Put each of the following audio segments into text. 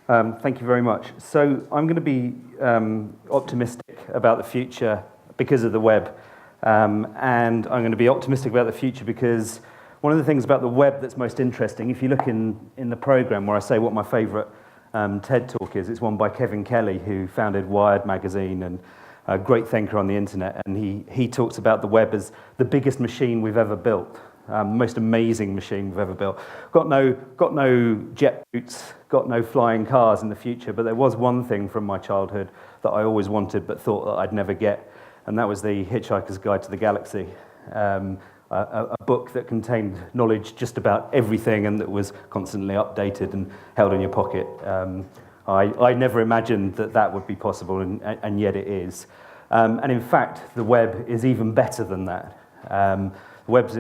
Thank you very much. So I'm going to be optimistic about the future because of the web. And I'm going to be optimistic about the future because one of the things about the web that's most interesting, if you look in the program where I say what my favorite TED talk is, it's one by Kevin Kelly, who founded Wired magazine and a great thinker on the internet. And he talks about the web as the biggest machine we've ever built. The most amazing machine we've ever built. Got no jet boots, got no flying cars in the future, but there was one thing from my childhood that I always wanted but thought that I'd never get, and that was the Hitchhiker's Guide to the Galaxy, a book that contained knowledge just about everything and that was constantly updated and held in your pocket. I never imagined that would be possible, and yet it is. And in fact, the web is even better than that. Web's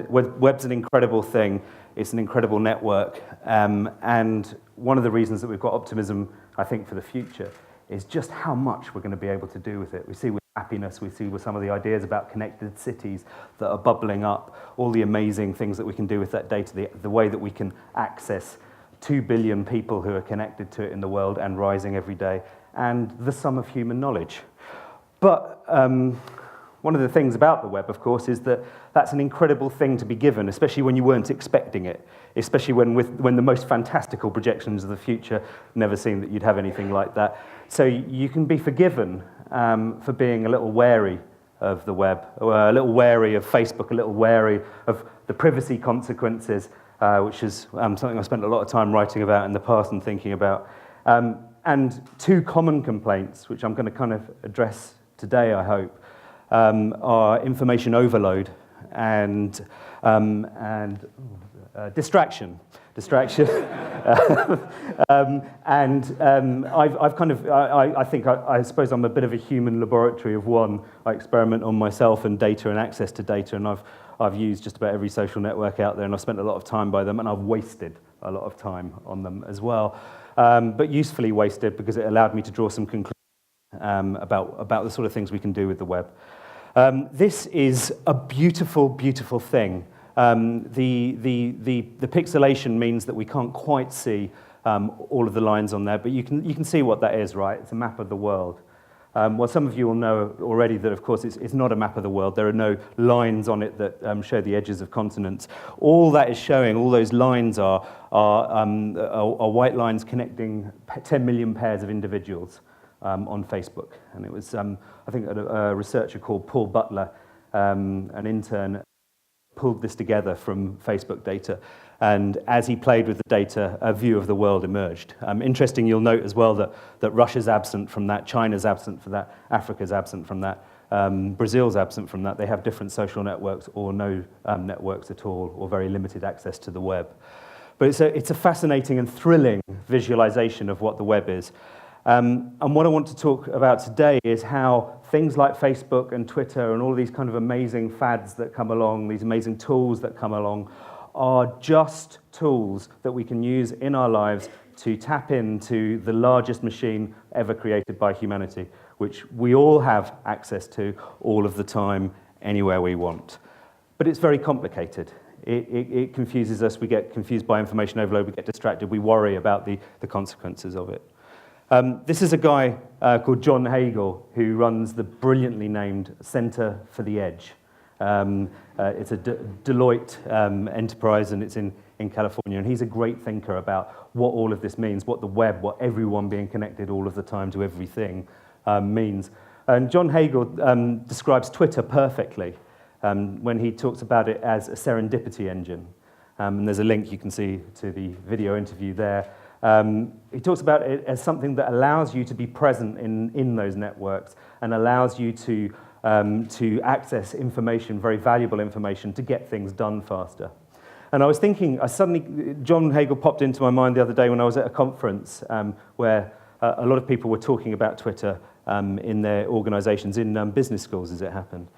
an incredible thing. It's an incredible network. And one of the reasons that we've got optimism, I think, for the future is just how much we're going to be able to do with it. We see with happiness, we see with some of the ideas about connected cities that are bubbling up, all the amazing things that we can do with that data, the way that we can access 2 billion people who are connected to it in the world and rising every day, and the sum of human knowledge. But one of the things about the web, of course, is that that's an incredible thing to be given, especially when you weren't expecting it, especially when the most fantastical projections of the future never seemed that you'd have anything like that. So you can be forgiven for being a little wary of the web, or a little wary of Facebook, a little wary of the privacy consequences, which is something I spent a lot of time writing about in the past and thinking about. And two common complaints, which I'm going to kind of address today, I hope, are information overload and distraction. I suppose I'm a bit of a human laboratory of one. I experiment on myself and data and access to data, and I've used just about every social network out there, and I've spent a lot of time by them, and I've wasted a lot of time on them as well, but usefully wasted because it allowed me to draw some conclusions about the sort of things we can do with the web. This is a beautiful, beautiful thing. The pixelation means that we can't quite see all of the lines on there, but you can see what that is, right? It's a map of the world. Well, some of you will know already that, of course, it's not a map of the world. There are no lines on it that show the edges of continents. All that is showing, all those lines are white lines connecting 10 million pairs of individuals on Facebook. And it was, I think, a researcher called Paul Butler, an intern, pulled this together from Facebook data, and as he played with the data, a view of the world emerged. Interesting, you'll note as well that Russia's absent from that, China's absent from that, Africa's absent from that, Brazil's absent from that. They have different social networks or no networks at all, or very limited access to the web. But it's a fascinating and thrilling visualization of what the web is. And what I want to talk about today is how things like Facebook and Twitter and all of these kind of amazing fads that come along, these amazing tools that come along, are just tools that we can use in our lives to tap into the largest machine ever created by humanity, which we all have access to all of the time, anywhere we want. But it's very complicated. It confuses us. We get confused by information overload. We get distracted. We worry about the consequences of it. This is a guy called John Hagel who runs the brilliantly named Center for the Edge. It's a Deloitte enterprise, and it's in California, and he's a great thinker about what all of this means, what the web, what everyone being connected all of the time to everything means. And John Hagel describes Twitter perfectly when he talks about it as a serendipity engine. And there's a link you can see to the video interview there. He talks about it as something that allows you to be present in those networks and allows you to access information, very valuable information, to get things done faster. And I was thinking, John Hagel popped into my mind the other day when I was at a conference where a lot of people were talking about Twitter in their organizations, in business schools as it happened.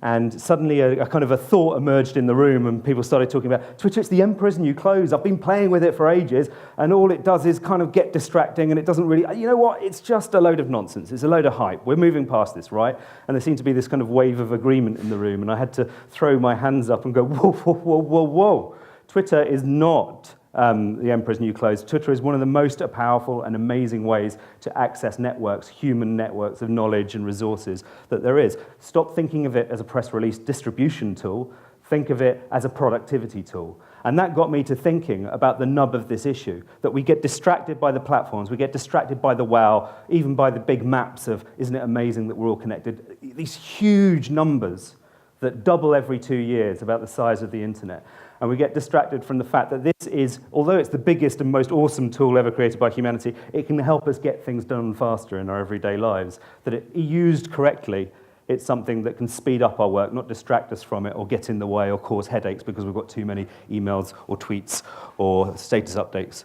And suddenly a kind of a thought emerged in the room, and people started talking about, Twitter, it's the emperor's new clothes. I've been playing with it for ages, and all it does is kind of get distracting, and it doesn't really, you know what, it's just a load of nonsense. It's a load of hype. We're moving past this, right? And there seemed to be this kind of wave of agreement in the room, and I had to throw my hands up and go, whoa, whoa, whoa, whoa, whoa. Twitter is not the emperor's new clothes. Twitter is one of the most powerful and amazing ways to access networks, human networks of knowledge and resources that there is. Stop thinking of it as a press release distribution tool. Think of it as a productivity tool. And that got me to thinking about the nub of this issue, that we get distracted by the platforms, we get distracted by the wow, even by the big maps of, isn't it amazing that we're all connected? These huge numbers that double every 2 years, about the size of the internet. And we get distracted from the fact that this is, although it's the biggest and most awesome tool ever created by humanity, it can help us get things done faster in our everyday lives. That it used correctly, it's something that can speed up our work, not distract us from it or get in the way or cause headaches because we've got too many emails or tweets or status updates.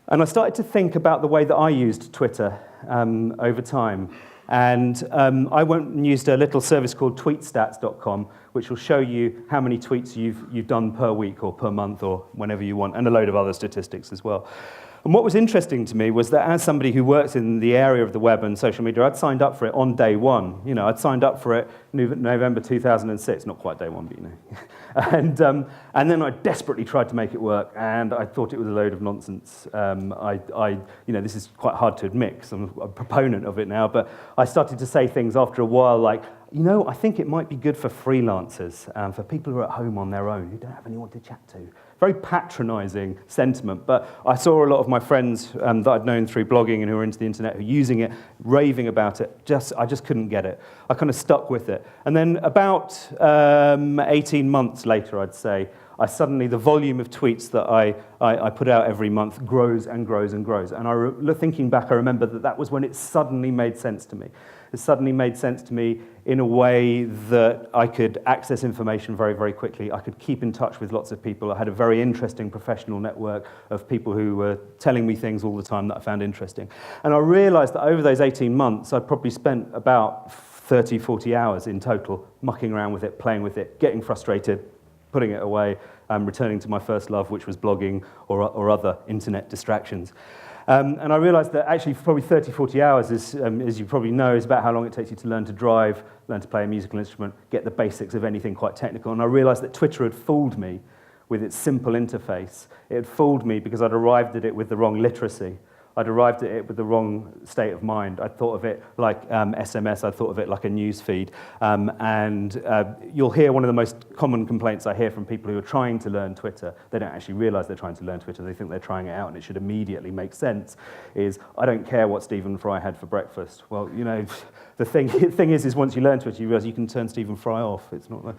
And I started to think about the way that I used Twitter over time. And I went and used a little service called tweetstats.com, which will show you how many tweets you've done per week or per month or whenever you want, and a load of other statistics as well. And what was interesting to me was that as somebody who works in the area of the web and social media, I'd signed up for it on day one. You know, I'd signed up for it November 2006, not quite day one, but you know. And then I desperately tried to make it work, and I thought it was a load of nonsense. You know, this is quite hard to admit because I'm a proponent of it now, but I started to say things after a while like, you know, I think it might be good for freelancers, for people who are at home on their own, who don't have anyone to chat to. Very patronizing sentiment, but I saw a lot of my friends that I'd known through blogging and who were into the internet who were using it, raving about it. I just couldn't get it. I kind of stuck with it. And then about 18 months later, I'd say, the volume of tweets that I put out every month grows and grows and grows. And thinking back, I remember that was when it suddenly made sense to me. It suddenly made sense to me in a way that I could access information very, very quickly. I could keep in touch with lots of people. I had a very interesting professional network of people who were telling me things all the time that I found interesting. And I realized that over those 18 months, I'd probably spent about 30, 40 hours in total mucking around with it, playing with it, getting frustrated, putting it away, returning to my first love, which was blogging or other internet distractions. And I realized that actually probably 30, 40 hours, as you probably know, is about how long it takes you to learn to drive, learn to play a musical instrument, get the basics of anything quite technical. And I realized that Twitter had fooled me with its simple interface. It had fooled me because I'd arrived at it with the wrong literacy. I'd arrived at it with the wrong state of mind. I'd thought of it like SMS, I'd thought of it like a news feed. You'll hear one of the most common complaints I hear from people who are trying to learn Twitter. They don't actually realize they're trying to learn Twitter. They think they're trying it out and it should immediately make sense, is, I don't care what Stephen Fry had for breakfast. Well, you know, the thing is once you learn Twitter, you realize you can turn Stephen Fry off. It's not like,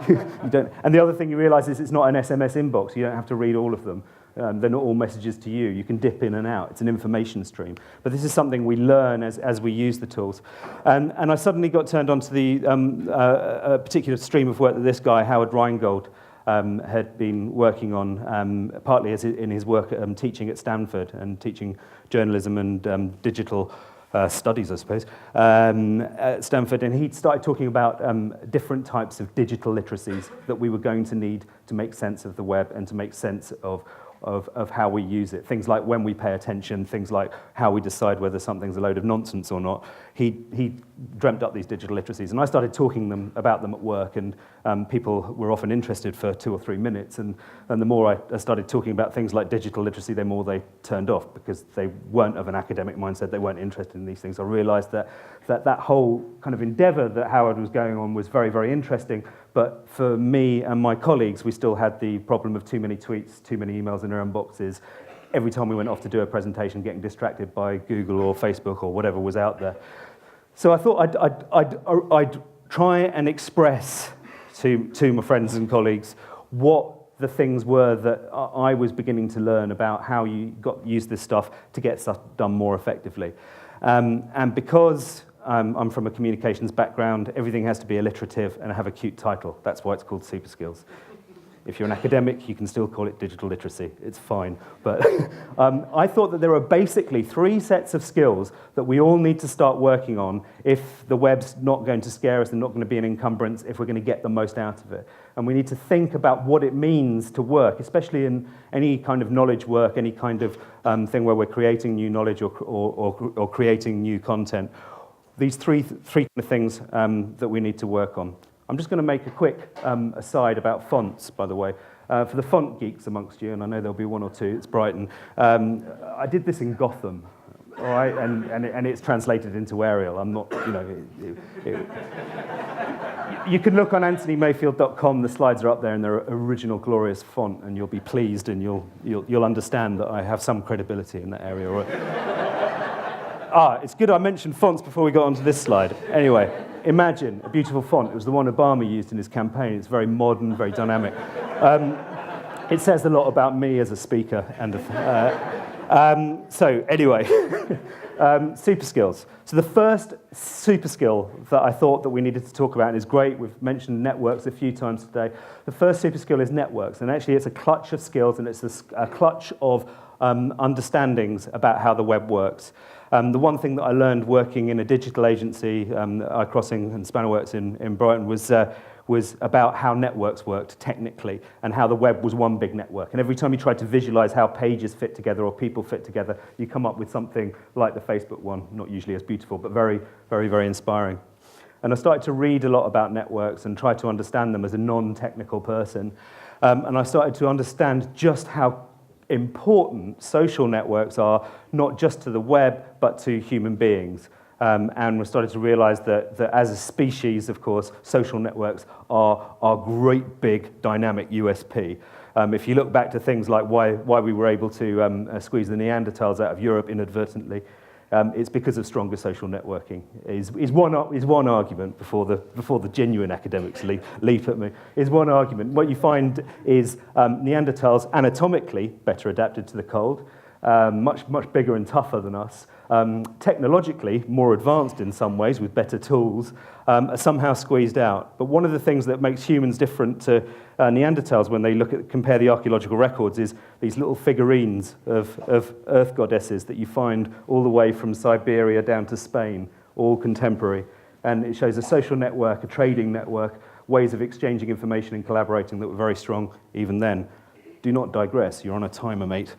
you don't. And the other thing you realize is it's not an SMS inbox. You don't have to read all of them. They're not all messages to you. You can dip in and out. It's an information stream. But this is something we learn as we use the tools. And I suddenly got turned on to a particular stream of work that this guy, Howard Rheingold, had been working on, partly in his work teaching at Stanford and teaching journalism and digital studies, I suppose, at Stanford. And he started talking about different types of digital literacies that we were going to need to make sense of the web and to make sense of how we use it. Things like when we pay attention, things like how we decide whether something's a load of nonsense or not. He dreamt up these digital literacies, and I started talking about them at work, and people were often interested for 2 or 3 minutes, and the more I started talking about things like digital literacy, the more they turned off, because they weren't of an academic mindset, they weren't interested in these things. I realized that whole kind of endeavor that Howard was going on was very, very interesting, but for me and my colleagues, we still had the problem of too many tweets, too many emails in our inboxes. Every time we went off to do a presentation, getting distracted by Google or Facebook or whatever was out there. So I thought I'd try and express to my friends and colleagues what the things were that I was beginning to learn about how you use this stuff to get stuff done more effectively. And because I'm from a communications background, everything has to be alliterative and have a cute title. That's why it's called Superskills. If you're an academic, you can still call it digital literacy. It's fine. But I thought that there are basically 3 sets of skills that we all need to start working on if the web's not going to scare us and not going to be an encumbrance, if we're going to get the most out of it. And we need to think about what it means to work, especially in any kind of knowledge work, any kind of thing where we're creating new knowledge or creating new content. These three kind of things that we need to work on. I'm just going to make a quick aside about fonts, by the way. For the font geeks amongst you, and I know there'll be one or two, it's Brighton. I did this in Gotham, all right, and it's translated into Arial. I'm not, you can look on AntonyMayfield.com. The slides are up there in their original glorious font, and you'll be pleased, and you'll understand that I have some credibility in that area. It's good I mentioned fonts before we got onto this slide. Anyway, imagine a beautiful font. It was the one Obama used in his campaign. It's very modern, very dynamic. It says a lot about me as a speaker. So anyway, super skills. So the first super skill that I thought that we needed to talk about, and is great, we've mentioned networks a few times today. The first super skill is networks, and actually it's a clutch of skills, and it's a clutch of understandings about how the web works. The one thing that I learned working in a digital agency, iCrossing and SpannerWorks in Brighton, was about how networks worked technically and how the web was one big network. And every time you tried to visualize how pages fit together or people fit together, you come up with something like the Facebook one, not usually as beautiful, but very, very, very inspiring. And I started to read a lot about networks and try to understand them as a non-technical person. And I started to understand just how important social networks are, not just to the web, but to human beings. And we started to realize that as a species, of course, social networks are our great big dynamic USP. If you look back to things like why we were able to squeeze the Neanderthals out of Europe inadvertently, it's because of stronger social networking. Is one argument before the genuine academics leap at me. Is one argument. What you find is Neanderthals anatomically better adapted to the cold, much bigger and tougher than us. Technologically more advanced in some ways with better tools, are somehow squeezed out. But one of the things that makes humans different to Neanderthals when they compare the archaeological records is these little figurines of earth goddesses that you find all the way from Siberia down to Spain, all contemporary. And it shows a social network, a trading network, ways of exchanging information and collaborating that were very strong even then. Do not digress, you're on a timer, mate.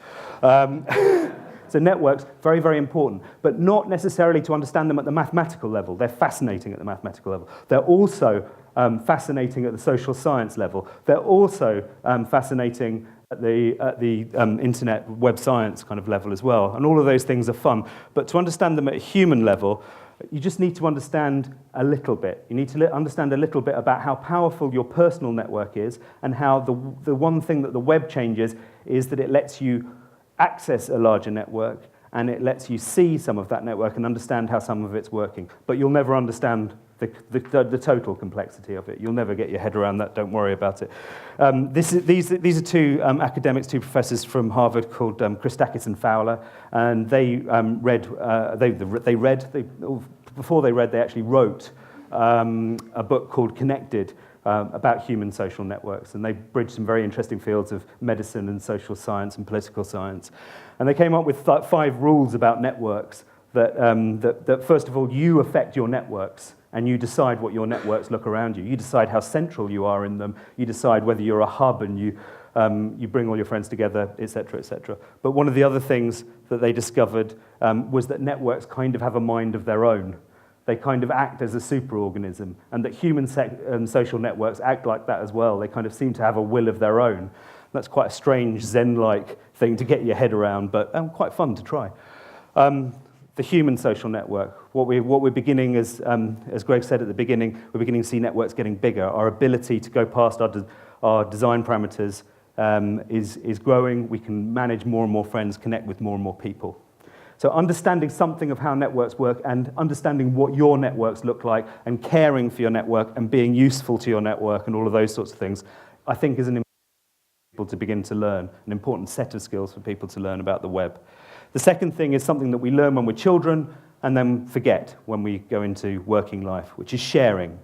So networks, very, very important, but not necessarily to understand them at the mathematical level. They're fascinating at the mathematical level. They're also fascinating at the social science level. They're also fascinating at the internet web science kind of level as well. And all of those things are fun. But to understand them at a human level, you just need to understand a little bit. You need to understand a little bit about how powerful your personal network is, and how the one thing that the web changes is that it lets you access a larger network, and it lets you see some of that network and understand how some of it's working. But you'll never understand the total complexity of it. You'll never get your head around that, don't worry about it. These are two academics, two professors from Harvard called Christakis and Fowler, and before they read, they actually wrote a book called Connected, about human social networks, and they bridged some very interesting fields of medicine and social science and political science. And they came up with 5 rules about networks that first of all, you affect your networks, and you decide what your networks look around you. You decide how central you are in them. You decide whether you're a hub and you bring all your friends together, et cetera, et cetera. But one of the other things that they discovered was that networks kind of have a mind of their own. They kind of act as a superorganism, and that human social networks act like that as well. They kind of seem to have a will of their own. That's quite a strange Zen-like thing to get your head around, but quite fun to try. The human social network, what we're beginning, as Greg said at the beginning, we're beginning to see networks getting bigger. Our ability to go past our design parameters is growing. We can manage more and more friends, connect with more and more people. So understanding something of how networks work, and understanding what your networks look like, and caring for your network, and being useful to your network, and all of those sorts of things, I think is an important to begin to learn, an important set of skills for people to learn about the web. The second thing is something that we learn when we're children, and then forget when we go into working life, which is sharing.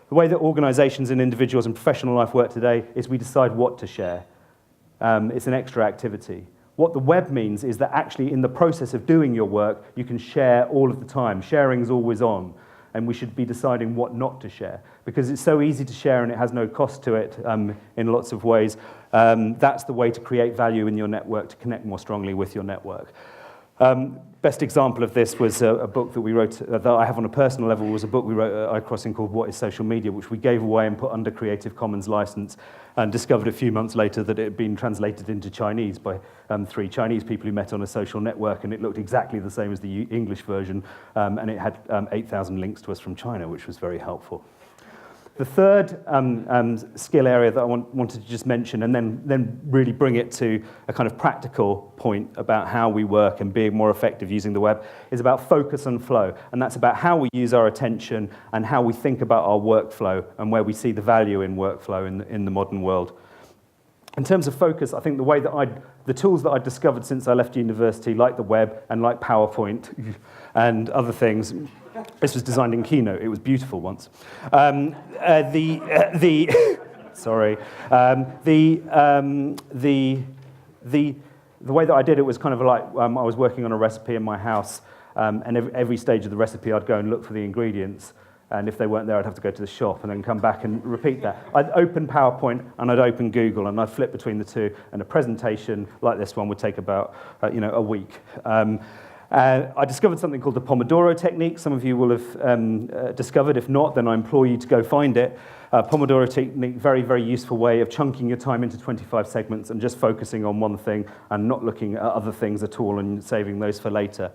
The way that organizations and individuals in professional life work today is we decide what to share. It's an extra activity. What the web means is that actually in the process of doing your work, you can share all of the time. Sharing is always on, and we should be deciding what not to share, because it's so easy to share and it has no cost to it in lots of ways. That's the way to create value in your network, to connect more strongly with your network. Best example of this was a book that we wrote, that I have on a personal level, was a book we wrote at iCrossing called What is Social Media, which we gave away and put under Creative Commons license, and discovered a few months later that it had been translated into Chinese by 3 Chinese people who met on a social network, and it looked exactly the same as the English version, and it had 8,000 links to us from China, which was very helpful. The third skill area that I wanted to just mention, and then really bring it to a kind of practical point about how we work and being more effective using the web, is about focus and flow. And that's about how we use our attention and how we think about our workflow and where we see the value in workflow in the modern world. In terms of focus, I think the tools that I discovered since I left university, like the web and like PowerPoint and other things. This was designed in Keynote. It was beautiful once. Sorry. The way that I did it was kind of like I was working on a recipe in my house, and every stage of the recipe I'd go and look for the ingredients. And if they weren't there, I'd have to go to the shop and then come back and repeat that. I'd open PowerPoint and I'd open Google and I'd flip between the two. And a presentation like this one would take about a week. I discovered something called the Pomodoro Technique. Some of you will have discovered. If not, then I implore you to go find it. Pomodoro Technique, very, very useful way of chunking your time into 25 segments and just focusing on one thing and not looking at other things at all and saving those for later.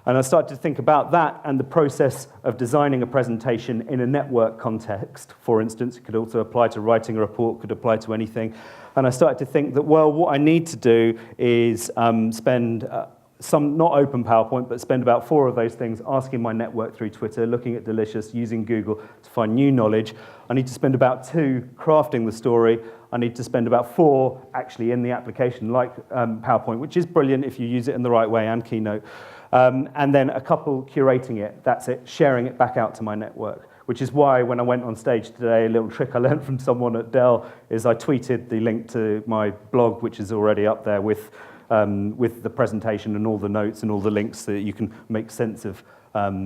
And I started to think about that and the process of designing a presentation in a network context, for instance. It could also apply to writing a report, could apply to anything. And I started to think that, well, what I need to do is spend not open PowerPoint, but spend about 4 of those things asking my network through Twitter, looking at Delicious, using Google to find new knowledge. I need to spend about 2 crafting the story. I need to spend about 4 actually in the application, like PowerPoint, which is brilliant if you use it in the right way, and Keynote. And then a couple curating it, that's it, sharing it back out to my network. Which is why when I went on stage today, a little trick I learned from someone at Dell is I tweeted the link to my blog, which is already up there with the presentation and all the notes and all the links so that you can make sense of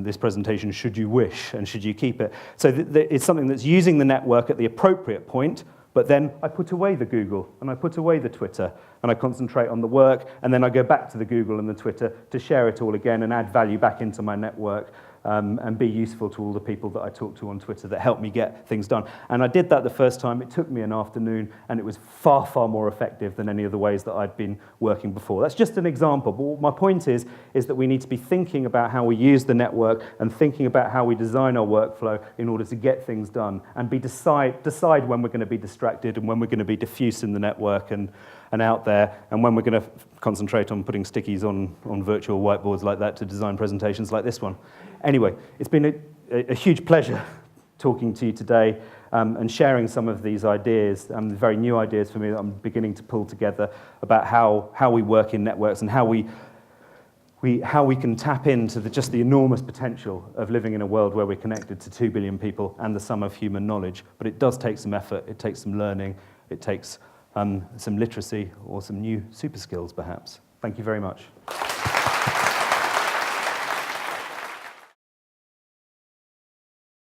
this presentation should you wish and should you keep it. So it's something that's using the network at the appropriate point, but then I put away the Google and I put away the Twitter and I concentrate on the work, and then I go back to the Google and the Twitter to share it all again and add value back into my network. And be useful to all the people that I talk to on Twitter that help me get things done. And I did that the first time. It took me an afternoon, and it was far, far more effective than any of the ways that I'd been working before. That's just an example. But my point is that we need to be thinking about how we use the network and thinking about how we design our workflow in order to get things done and decide when we're going to be distracted and when we're going to be diffuse in the network and out there, and when we're going to concentrate on putting stickies on virtual whiteboards like that to design presentations like this one. Anyway, it's been a huge pleasure talking to you today and sharing some of these ideas, very new ideas for me that I'm beginning to pull together about how we work in networks and how we can tap into just the enormous potential of living in a world where we're connected to 2 billion people and the sum of human knowledge. But it does take some effort, it takes some learning, it takes some literacy or some new super skills, perhaps. Thank you very much.